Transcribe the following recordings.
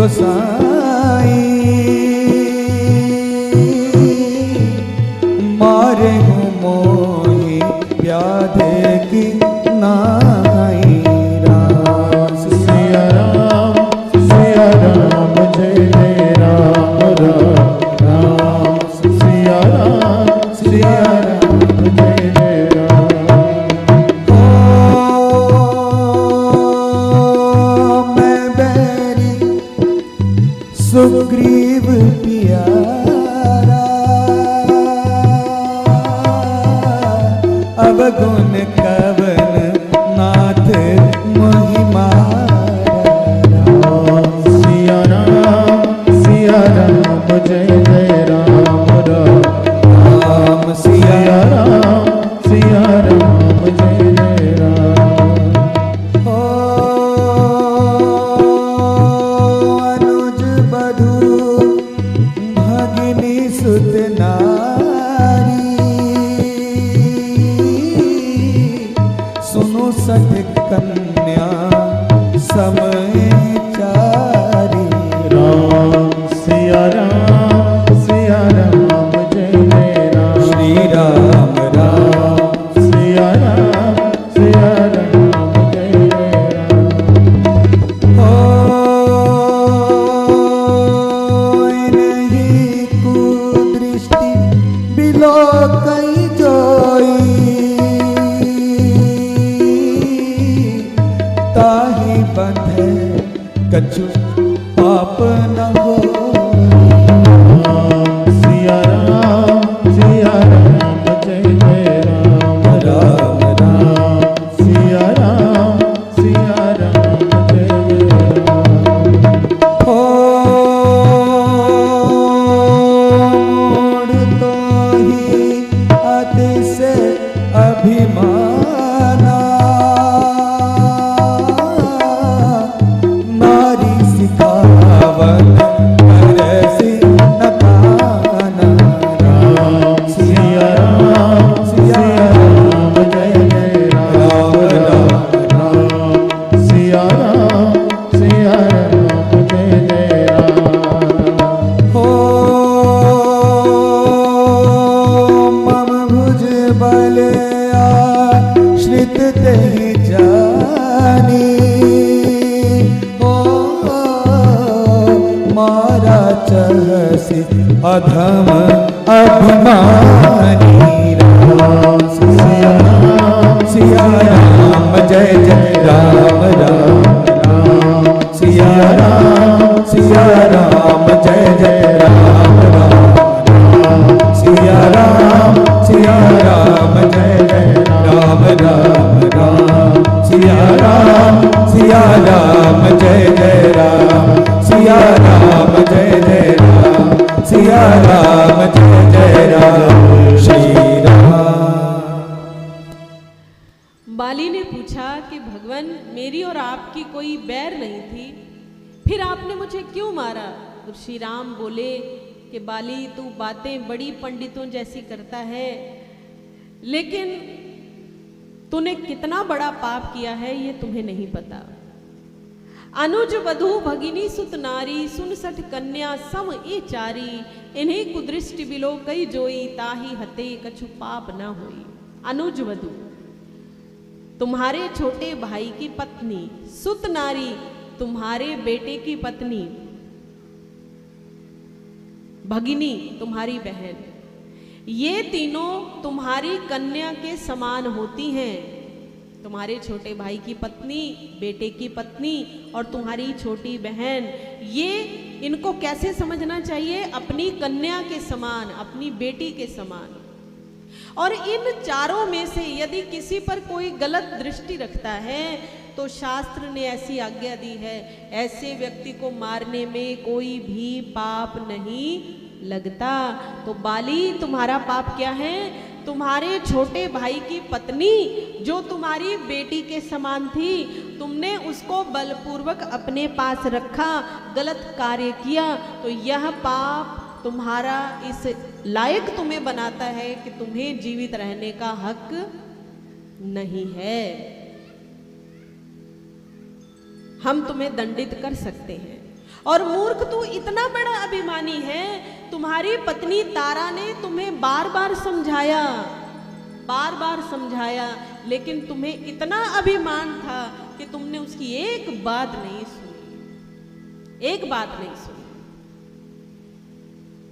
गोसाई मारे हूँ मोहि व्याधे की नाई। राम सिया राम जय जय राम राम राम सिया राम जय जय राम। मैं बैरी सुग्रीव प्यारा अब गुण कवन नाथ महिमारा। सिया राम जय जय राम राम राम सिया राम जय जय राम। हो अनुज बधू भगिनी सुत नारी सुनो सठ कन्या समय चारी। राम सिया राम जय जय राम। श्री राम राम सिया राम जय जय राम। हो नहीं कुदृष्टि बिलो कई जोई ताहि बंधे कछु पाप न हो। सिया राम जय जय राम राम राम सिया राम जय जय राम। हो मोड़ तो ही अतिशय अभिमाना नारी सिखावन करसी न काना। राम सिया राम जय जय राम राम सिया राम जय जय राम। हो मम भुज बल आश्रित तेहि जानी हो मारा चहसि अधम अभिमानी। राम सिया राम जय जय राम राम राम सिया राम जय जय राम राम सिया राम जय जय राम राम राम सिया राम जय जय राम सिया राम जय जय राम सिया राम जय जय राम। श्री राम। बाली ने पूछा कि भगवान मेरी और आपकी कोई बैर नहीं थी, फिर आपने मुझे क्यों मारा? तो श्री राम बोले कि बाली तू बातें बड़ी पंडितों जैसी करता है, लेकिन तूने कितना बड़ा पाप किया है ये तुम्हें नहीं पता। अनुज वधू भगिनी सुत नारी सुन सठ कन्या सम ए चारी इन्हीं कुदृष्टि बिलो कई जोई ताही हते कछु पाप न होई। अनुज वधू तुम्हारे छोटे भाई की पत्नी, सुत नारी तुम्हारे बेटे की पत्नी, भगिनी तुम्हारी बहन, ये तीनों तुम्हारी कन्या के समान होती हैं। तुम्हारे छोटे भाई की पत्नी, बेटे की पत्नी और तुम्हारी छोटी बहन, ये इनको कैसे समझना चाहिए? अपनी कन्या के समान, अपनी बेटी के समान। और इन चारों में से यदि किसी पर कोई गलत दृष्टि रखता है तो शास्त्र ने ऐसी आज्ञा दी है, ऐसे व्यक्ति को मारने में कोई भी पाप नहीं लगता। तो बाली तुम्हारा पाप क्या है? तुम्हारे छोटे भाई की पत्नी जो तुम्हारी बेटी के समान थी, तुमने उसको बलपूर्वक अपने पास रखा, गलत कार्य किया, तो यह पाप तुम्हारा इस लायक तुम्हें बनाता है कि तुम्हें जीवित रहने का हक नहीं है। हम तुम्हें दंडित कर सकते हैं। और मूर्ख तू इतना बड़ा अभिमानी है, तुम्हारी पत्नी तारा ने तुम्हें बार बार समझाया, लेकिन तुम्हें इतना अभिमान था कि तुमने उसकी एक बात नहीं सुनी।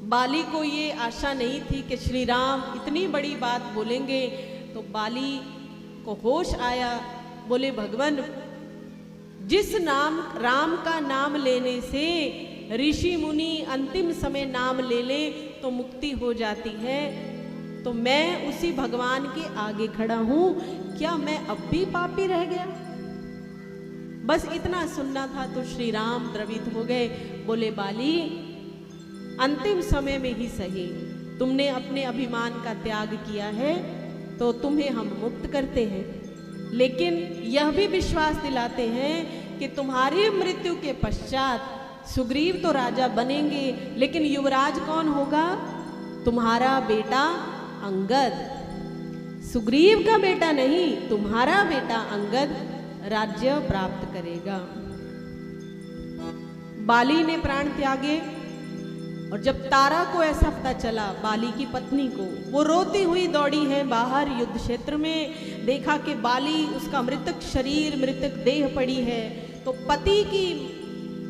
बाली को ये आशा नहीं थी कि श्री राम इतनी बड़ी बात बोलेंगे, तो बाली को होश आया। बोले भगवान, जिस राम का नाम लेने से ऋषि मुनि अंतिम समय नाम ले ले तो मुक्ति हो जाती है, तो मैं उसी भगवान के आगे खड़ा हूं, क्या मैं अब भी पापी रह गया? बस इतना सुनना था तो श्री राम द्रवित हो गए। बोले बाली, अंतिम समय में ही सही तुमने अपने अभिमान का त्याग किया है, तो तुम्हें हम मुक्त करते हैं, लेकिन यह भी विश्वास दिलाते हैं कि तुम्हारी मृत्यु के पश्चात सुग्रीव तो राजा बनेंगे, लेकिन युवराज कौन होगा? तुम्हारा बेटा अंगद। सुग्रीव का बेटा नहीं, तुम्हारा बेटा अंगद राज्य प्राप्त करेगा। बाली ने प्राण त्यागे, और जब तारा को ऐसा पता चला, बाली की पत्नी को, वो रोती हुई दौड़ी है बाहर युद्ध क्षेत्र में। देखा कि बाली, उसका मृतक शरीर, मृतक देह पड़ी है, तो पति की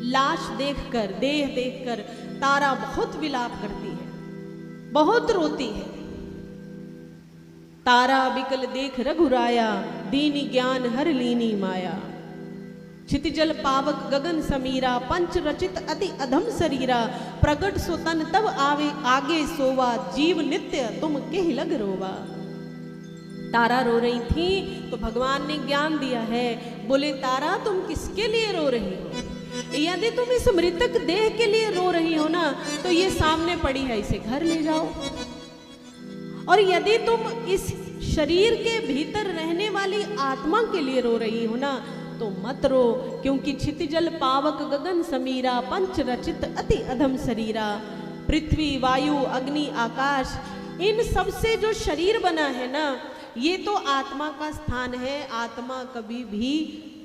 लाश देखकर, देह देखकर तारा बहुत विलाप करती है, बहुत रोती है। तारा बिकल देख रघुराया, दीनी ज्ञान हर लीनी माया। क्षितिजल पावक गगन समीरा, पंच रचित अति अधम शरीरा। प्रगट सुतन तब आवे आगे सोवा, जीव नित्य तुम केहि लग रोवा। तारा रो रही थी तो भगवान ने ज्ञान दिया है। बोले तारा, तुम किसके लिए रो रही हो? यदि तुम इस मृतक देह के लिए रो रही हो ना, तो ये सामने पड़ी है, इसे घर ले जाओ। और यदि तुम इस शरीर के भीतर रहने वाली आत्मा के लिए रो रही हो ना, तो मत रो, क्योंकि क्षितिजल पावक गगन समीरा, पंच रचित अति अधम शरीरा। पृथ्वी, वायु, अग्नि, आकाश, इन सब से जो शरीर बना है ना, ये तो आत्मा का स्थान है। आत्मा कभी भी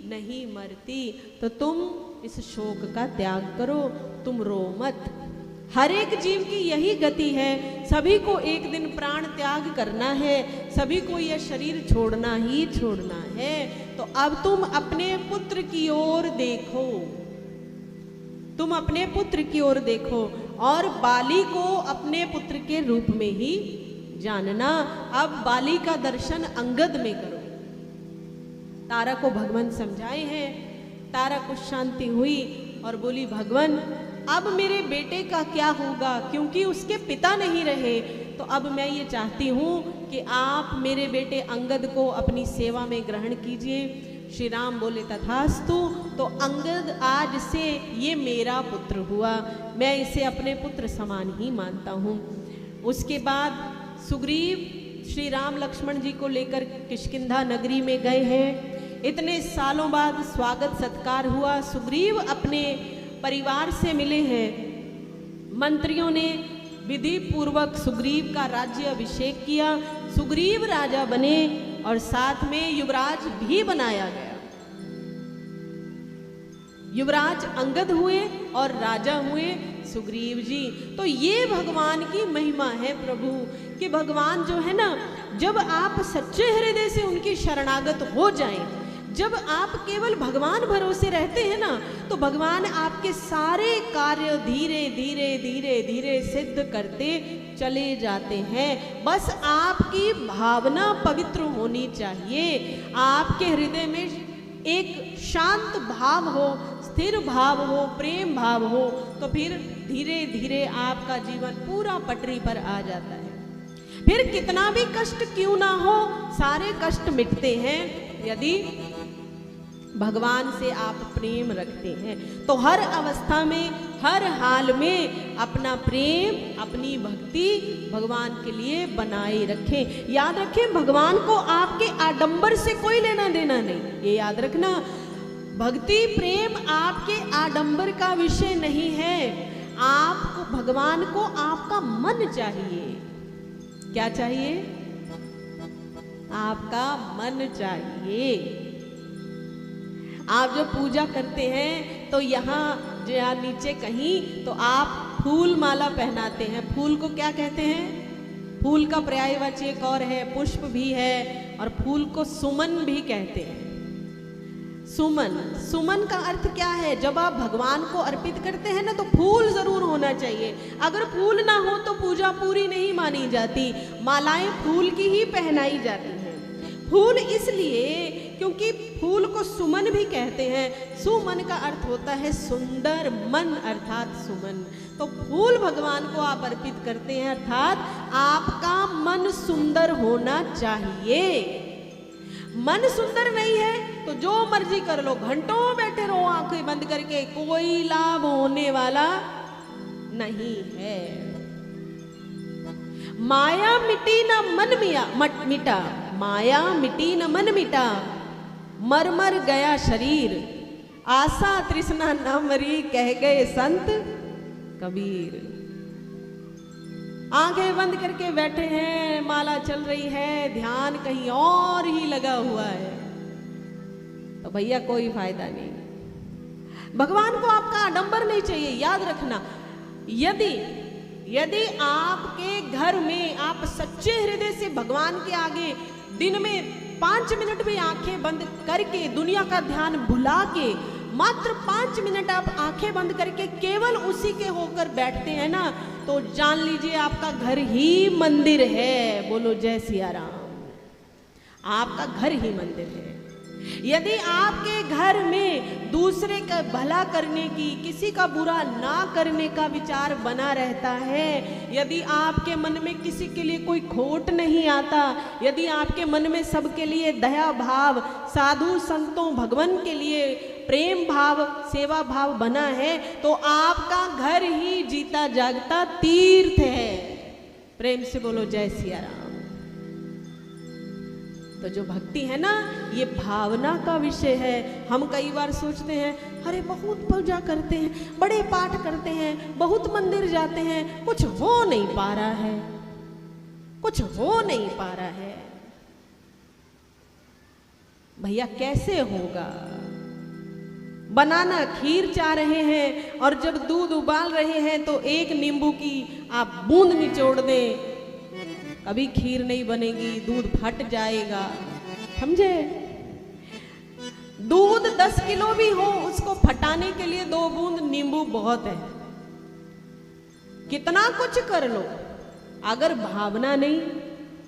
नहीं मरती। तो तुम इस शोक का त्याग करो, तुम रो मत। हर एक जीव की यही गति है, सभी को एक दिन प्राण त्याग करना है, सभी को यह शरीर छोड़ना ही छोड़ना है। तो अब तुम अपने पुत्र की ओर देखो, तुम अपने पुत्र की ओर देखो, और बाली को अपने पुत्र के रूप में ही जानना। अब बाली का दर्शन अंगद में करो। तारा को भगवान समझाए हैं। तारा को शांति हुई और बोली, भगवान अब मेरे बेटे का क्या होगा, क्योंकि उसके पिता नहीं रहे। तो अब मैं ये चाहती हूँ कि आप मेरे बेटे अंगद को अपनी सेवा में ग्रहण कीजिए। श्री राम बोले, तथास्तु। तो अंगद आज से ये मेरा पुत्र हुआ, मैं इसे अपने पुत्र समान ही मानता हूँ। उसके बाद सुग्रीव श्री राम लक्ष्मण जी को लेकर किष्किंधा नगरी में गए हैं। इतने सालों बाद स्वागत सत्कार हुआ। सुग्रीव अपने परिवार से मिले हैं। मंत्रियों ने विधि पूर्वक सुग्रीव का राज्य अभिषेक किया। सुग्रीव राजा बने और साथ में युवराज भी बनाया गया। युवराज अंगद हुए और राजा हुए सुग्रीव जी। तो ये भगवान की महिमा है प्रभु, कि भगवान जो है ना, जब आप सच्चे हृदय से उनकी शरणागत हो जाएं, जब आप केवल भगवान भरोसे रहते हैं ना, तो भगवान आपके सारे कार्य धीरे धीरे धीरे धीरे सिद्ध करते चले जाते हैं। बस आपकी भावना पवित्र होनी चाहिए। आपके हृदय में एक शांत भाव हो, स्थिर भाव हो, प्रेम भाव हो, तो फिर धीरे धीरे आपका जीवन पूरा पटरी पर आ जाता है। फिर कितना भी कष्ट क्यों ना हो, सारे कष्ट मिटते हैं यदि भगवान से आप प्रेम रखते हैं। तो हर अवस्था में, हर हाल में अपना प्रेम, अपनी भक्ति भगवान के लिए बनाए रखें। याद रखें, भगवान को आपके आडंबर से कोई लेना देना नहीं, ये याद रखना। भक्ति प्रेम आपके आडंबर का विषय नहीं है। आपको, भगवान को आपका मन चाहिए। क्या चाहिए? आपका मन चाहिए। आप जब पूजा करते हैं तो यहाँ जो यहाँ नीचे कहीं, तो आप फूल माला पहनाते हैं। फूल को क्या कहते हैं? फूल का पर्यायवाची एक और है, पुष्प भी है, और फूल को सुमन भी कहते हैं। सुमन, सुमन का अर्थ क्या है? जब आप भगवान को अर्पित करते हैं ना, तो फूल जरूर होना चाहिए। अगर फूल ना हो तो पूजा पूरी नहीं मानी जाती। मालाएं फूल की ही पहनाई जाती हैं। फूल इसलिए क्योंकि फूल को सुमन भी कहते हैं। सुमन का अर्थ होता है सुंदर मन, अर्थात सुमन। तो फूल भगवान को आप अर्पित करते हैं, अर्थात आपका मन सुंदर होना चाहिए। मन सुंदर नहीं है तो जो मर्जी कर लो, घंटों बैठे रहो आंखें बंद करके, कोई लाभ होने वाला नहीं है। माया मिटी न मन मिटा, माया मिटी न मन मिटा, मर मर गया शरीर, आशा तृष्णा न मरी, कह गए संत कबीर। आंखें बंद करके बैठे हैं, माला चल रही है, ध्यान कहीं और ही लगा हुआ है, तो भैया कोई फायदा नहीं। भगवान को आपका आडंबर नहीं चाहिए। याद रखना, यदि आपके घर में आप सच्चे हृदय से भगवान के आगे दिन में 5 मिनट भी आंखें बंद करके, दुनिया का ध्यान भुला के, मात्र 5 मिनट आप आंखें बंद करके केवल उसी के होकर बैठते हैं ना, तो जान लीजिए आपका घर ही मंदिर है। बोलो जय सिया राम। आपका घर ही मंदिर है। यदि आपके घर में दूसरे का भला करने की, किसी का बुरा ना करने का विचार बना रहता है, यदि आपके मन में किसी के लिए कोई खोट नहीं आता, यदि आपके मन में सबके लिए दया भाव, साधु संतों भगवान के लिए प्रेम भाव, सेवा भाव बना है, तो आपका घर ही जीता जागता तीर्थ है। प्रेम से बोलो जय सिया राम। तो जो भक्ति है ना, ये भावना का विषय है। हम कई बार सोचते हैं, अरे बहुत पूजा करते हैं, बड़े पाठ करते हैं, बहुत मंदिर जाते हैं, कुछ हो नहीं पा रहा है, कुछ हो नहीं पा रहा है। भैया कैसे होगा? बनाना खीर चाह रहे हैं और जब दूध उबाल रहे हैं तो एक नींबू की आप बूंद निचोड़ दें, कभी खीर नहीं बनेगी, दूध फट जाएगा। समझे? दूध 10 किलो भी हो, उसको फटाने के लिए 2 बूंद नींबू बहुत है। कितना कुछ कर लो, अगर भावना नहीं,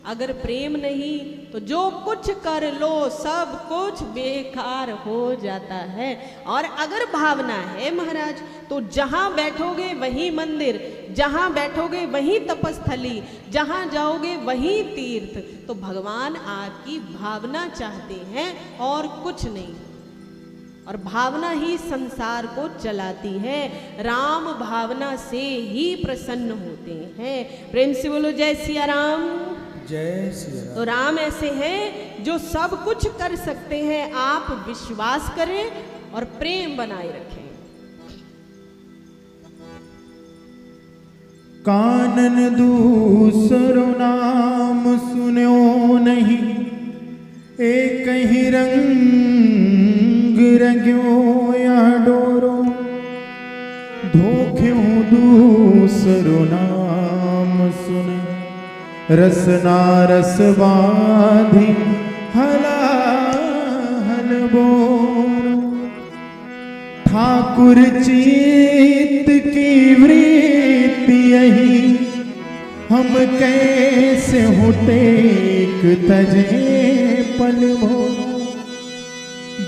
अगर प्रेम नहीं, तो जो कुछ कर लो सब कुछ बेकार हो जाता है। और अगर भावना है महाराज, तो जहां बैठोगे वहीं मंदिर, जहां बैठोगे वहीं तपस्थली, जहां जाओगे वहीं तीर्थ। तो भगवान आपकी भावना चाहते हैं और कुछ नहीं। और भावना ही संसार को चलाती है। राम भावना से ही प्रसन्न होते हैं। प्रेम से बोलो जय सिया राम। जय सिया राम। तो राम ऐसे हैं जो सब कुछ कर सकते हैं। आप विश्वास करें और प्रेम बनाए रखें। कानन दूसरो नाम सुन्यो नहीं, एक ही रंग रंग्यो या डोरो, धोख्यो दूसरो नाम सुने, रसना रस बाधी हला हल बोरो। ठाकुर चित्त की वृत्ति यही, हम कैसे हो टेक तजे पल भोरो।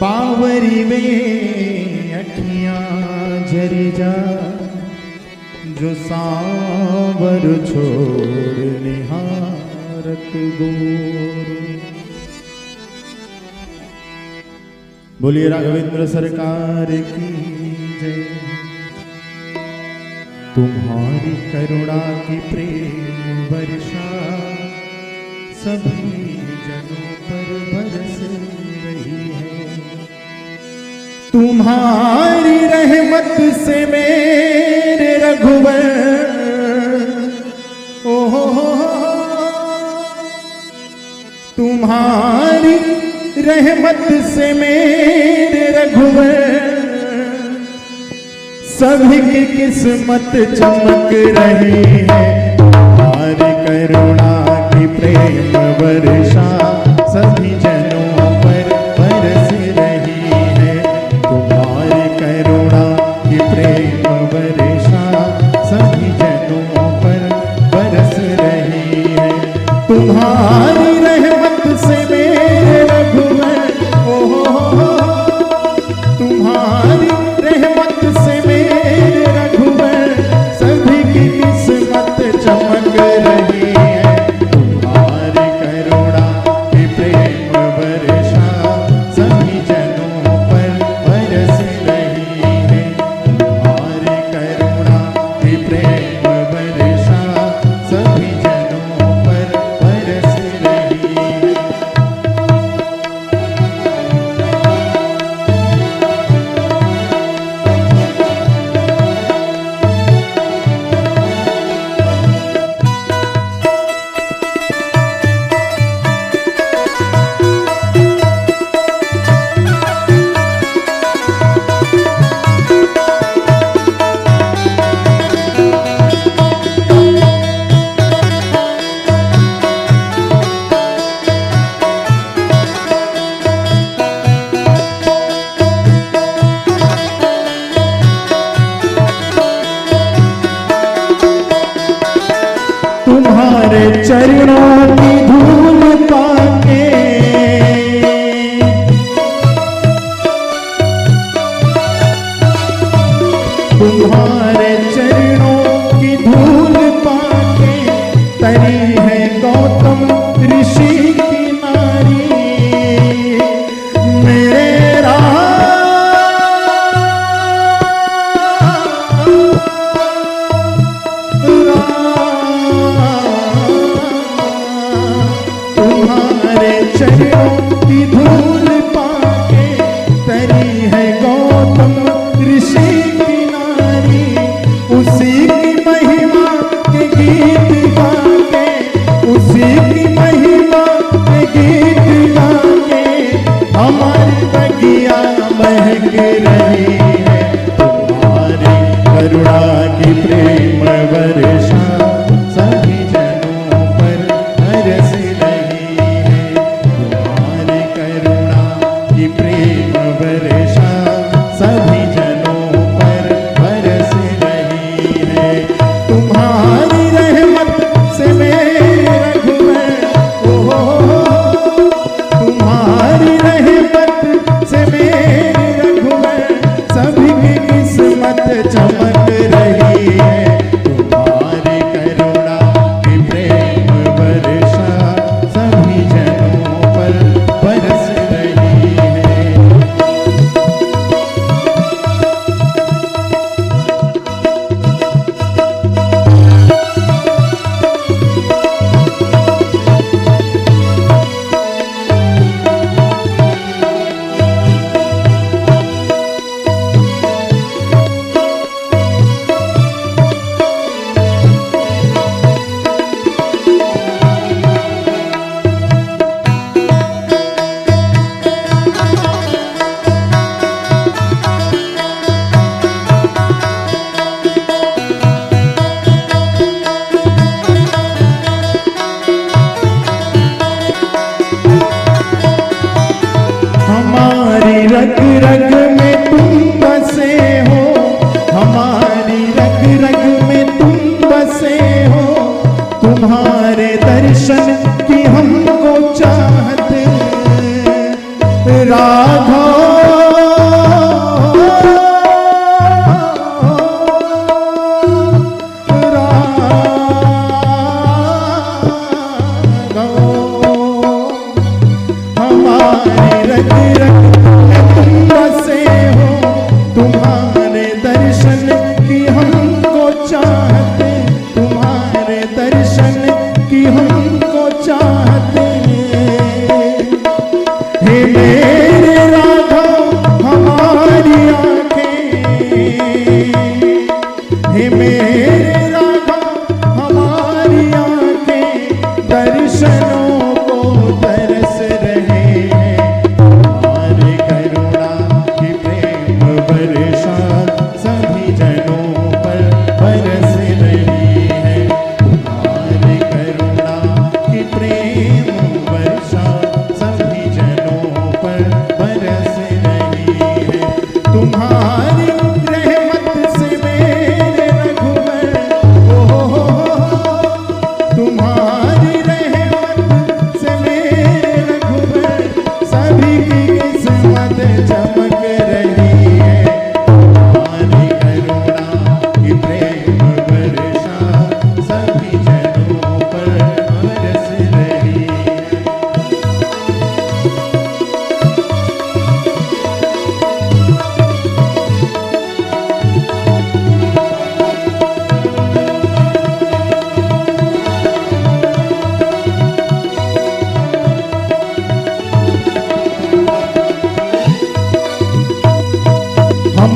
बावरी में अखियां झरी जा, जो सांवर छोड़ निहारत गोरो। बोलिए राघवेंद्र सरकार की जय। तुम्हारी करुणा की प्रेम वर्षा सभी जनों पर बरस रही है। तुम्हारी रहमत से मेरे रघुवर, ओहो तुम्हारी रहमत से मेरे रघुवर, सभी की किस्मत चमक रही है। तुम्हारी करुणा की प्रेम वर्षा सभी जनों पर बरस रही है। तुम्हारी करुणा की प्रेम वर्षा सभी जनों पर बरस रही है। तुम्हारी रहमत से मेरे रघुवर, तुम्हारी रहमत से मेरे रघुवर सभी की किस्मत चमक रही है। तुम्हारी करुणा की प्रेम वर्षा सभी जनों पर बरस रही है। तुम्हारी करुणा की प्रेम वर्षा सभी जनों पर बरस रही है। तुम्हारे चरणों की धूल पाके तुम्हारे चरणों की धूल पाके तरी है गौतम ऋषि की नारी। मेरे तुम्हारे चरणों की धूल पाके तरी है गौतम ऋषि की नारी। उसी की महिमा के गीत गाके, उसी की महिमा के गीत गाके हमारी बगिया महक रही है। तुम्हारी करुणा की प्रेम वर्षा सभी जनों पर बरस रही है। तुम्हारी करुणा की प्रेम वर्षा सभी जनों पर बरस रही है। तुम्हारी रहमत से मेरे रघुवर, तुम्हारी रहमत से मेरे रघुवर सभी की किस्मत चमक रही है। तुम्हारी करुणा की प्रेम वर्षा सभी जनों पर बरस रही है। हमारी रग रग में तुम बसे हो, हमारी रग रग में तुम बसे हो। तुम्हारे दर्शन की हमको चाहत राधा। हमारे रग रग में तुम बसे हो, तुम्हारे दर्शन की हमको चाहत, तुम्हारे दर्शन की हमको चाहत। हे मेरे राधा हमारी आंखें, हे मेरे राधा हमारी आंखें दर्शनों को तरस रहे हैं। तुम्हारी करुणा की प्रेम वर्षा सभी जन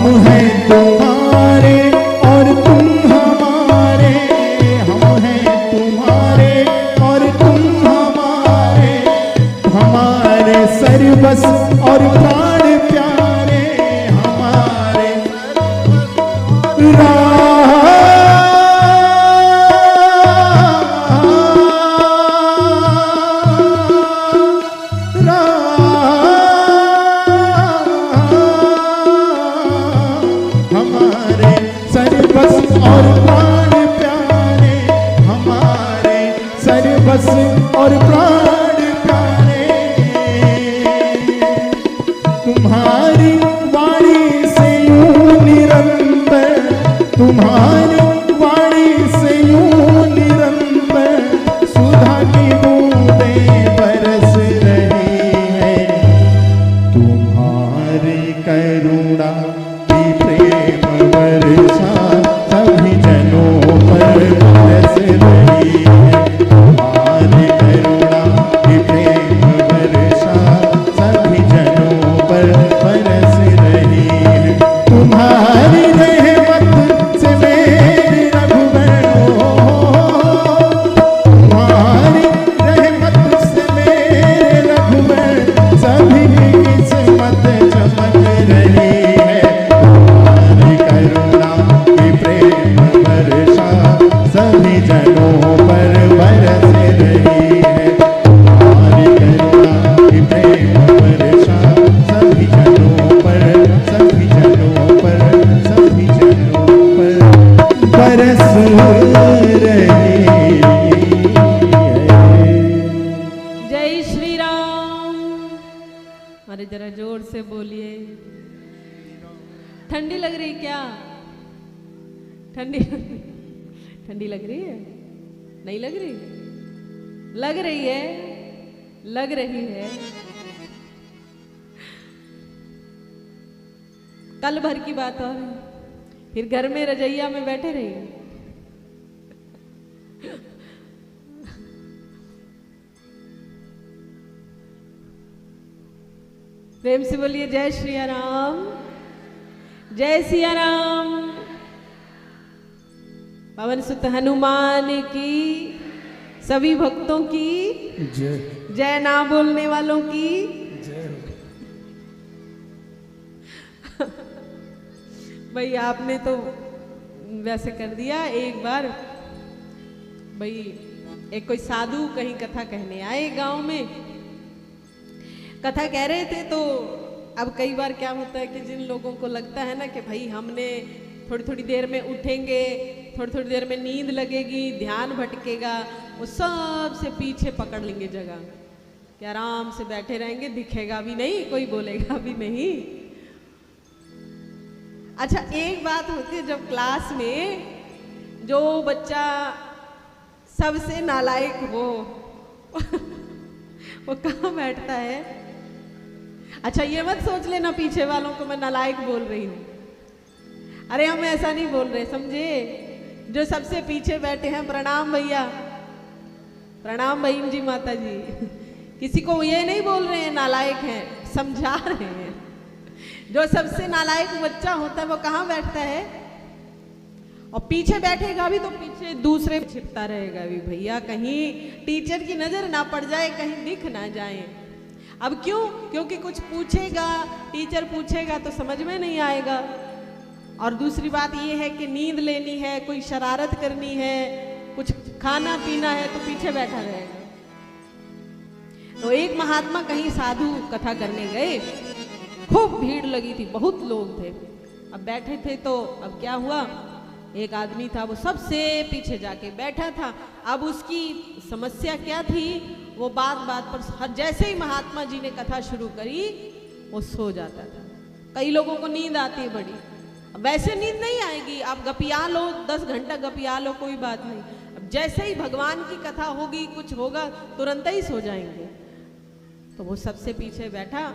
हम हैं तुम्हारे और तुम हमारे, हम हैं तुम्हारे और तुम हमारे, हमारे सर्वस और प्राण प्यारे, हमारे हमारे सर्वस और प्राण प्यारे, हमारे सर्वस और प्राण प्यारे, तुम्हारी वाणी से यूं निरंतर, तुम्हारी वाणी से यूं निरंतर सुधा की बूंदें बरस रही है, तुम्हारी करुणा की प्रेम वर्षा सभी जनों पर बरस रही है, तुम्हारी करुणा की प्रेम वर्षा सभी जनों पर बरस रही है, तुम्हारी रहमत से मेरे रघुवर, तुम्हारी रहमत से मेरे रघुवर सभी की किस्मत चमक रही है, तुम्हारी करुणा की प्रेम वर्षा सभी जनों पर बरस रही है, तुम्हारी करुणा की प्रेम वर्षा सभी जनों पर, सभी जनों पर, सभी जनों पर बरस रही है। जय श्री राम। अरे जरा जोर से बोलिए। ठंडी लग रही क्या? ठंडी ठंडी लग रही है? नहीं लग रही? लग रही है, लग रही है। कल भर की बात और है, फिर घर में रजैया में बैठे रहिए। प्रेम से बोलिए जय श्री राम, जय सिया राम। पवन सुत हनुमान की, सभी भक्तों की जय जय, ना बोलने वालों की जय। भाई आपने तो वैसे कर दिया। एक बार भाई एक कोई साधु कहीं कथा कहने आए गांव में, कथा कह रहे थे। तो अब कई बार क्या होता है कि जिन लोगों को लगता है ना कि भाई हमने थोड़ी थोड़ी देर में उठेंगे, थोड़ी थोड़ी देर में नींद लगेगी, ध्यान भटकेगा, वो सबसे पीछे पकड़ लेंगे जगह कि आराम से बैठे रहेंगे, दिखेगा भी नहीं, कोई बोलेगा भी नहीं। अच्छा एक बात होती है, जब क्लास में जो बच्चा सबसे नालायक हो वो कहाँ बैठता है? अच्छा ये मत सोच लेना पीछे वालों को मैं नालायक बोल रही हूँ। अरे हम ऐसा नहीं बोल रहे, समझे? जो सबसे पीछे बैठे हैं, प्रणाम भैया, प्रणाम बहन जी, माता जी, किसी को ये नहीं बोल रहे हैं नालायक हैं, समझा रहे हैं। जो सबसे नालायक बच्चा होता है वो कहाँ बैठता है? और पीछे बैठेगा भी तो पीछे दूसरे छिपता रहेगा भी, भैया कहीं टीचर की नजर ना पड़ जाए, कहीं दिख ना जाए। अब क्यों? क्योंकि कुछ पूछेगा, टीचर पूछेगा तो समझ में नहीं आएगा। और दूसरी बात ये है कि नींद लेनी है, कोई शरारत करनी है, कुछ खाना पीना है तो पीछे बैठा रहेगा। तो एक महात्मा कहीं साधु कथा करने गए, खूब भीड़ लगी थी, बहुत लोग थे। अब बैठे थे तो अब क्या हुआ, एक आदमी था वो सबसे पीछे जाके बैठा था। अब उसकी समस्या क्या थी, वो बात बात पर जैसे ही महात्मा जी ने कथा शुरू करी वो सो जाता था। कई लोगों को नींद आती है बड़ी, वैसे नींद नहीं आएगी, आप गपिया लो, 10 घंटा गपिया लो, कोई बात नहीं। अब जैसे ही भगवान की कथा होगी, कुछ होगा, तुरंत ही सो जाएंगे। तो वो सबसे पीछे बैठा।